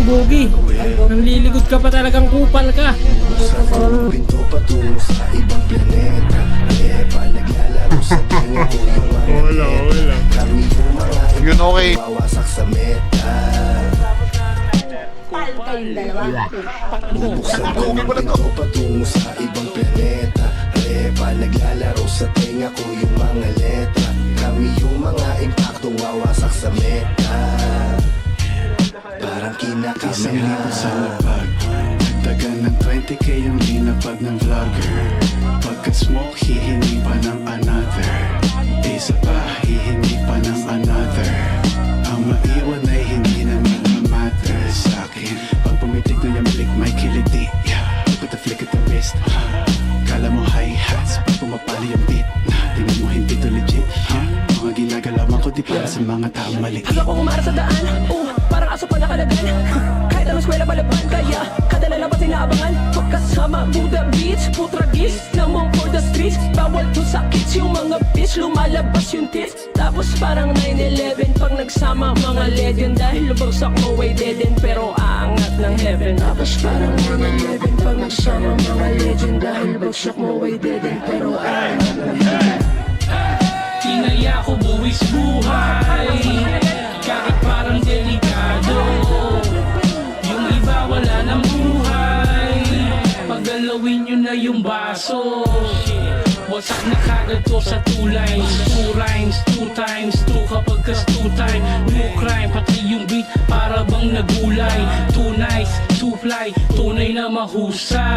Bogi. Nanglilikod ka pa, talagang kupal ka. Pinto patungo sa ibang planeta. Lepa, naglalaro sa tinga ko yung mga Wala. kami yung mga Yun okay. wawasak sa meta. Tal kayong dalawa. Bubuksan ko ang pinto patungo sa ibang planeta. Lepa, naglalaro sa tinga ko yung mga letra. Kami yung mga impaktong wawasak sa meta. Parang Isang libo kinakamihan. sa lapag. Dagdagan ng 20k yung linapag ng vlogger. Pagka-smoke, hihingi pa ng another. Isa pa, hihingi pa ng another. Ang maiwan ay hindi naman ma-matter sa'kin. Pag pumitig na yung blick, may kiliti. Look at the flick of the wrist. Kala mo hi-hats, pag pumapali yung beat. Tingnan mo hindi to legit. Mga ginagalawan ko di para sa mga taong mali. Hanggang ko kumara sa daan, parang aso pa nakalagan. Kahit anong eskwela palaban, kaya kada lalabas ay naabangan. Pagkasama, Buddha Beats, putragis lamang for the streets. Bawal to sa kids, yung mga bitch, lumalabas yung tits. Tapos parang 9-11, pag nagsama mga legend. Dahil lubagsak mo ay dead end, pero aangat ng heaven. Tapos parang 9-11, pag nagsama mga legend. Dahil lubagsak mo ay dead end, pero aangat ng heaven. Tinaya ko buwis buhay, kahit parang delikado. Yung iba wala ng buhay, paggalawin nyo na yung baso. Wasak na kagad to sa 2 lines, 2 rhymes, 2 times 2 kapag kas 2 time. No crime, pati yung beat para bang nagulay. Too nice, too fly, tunay na mahusay.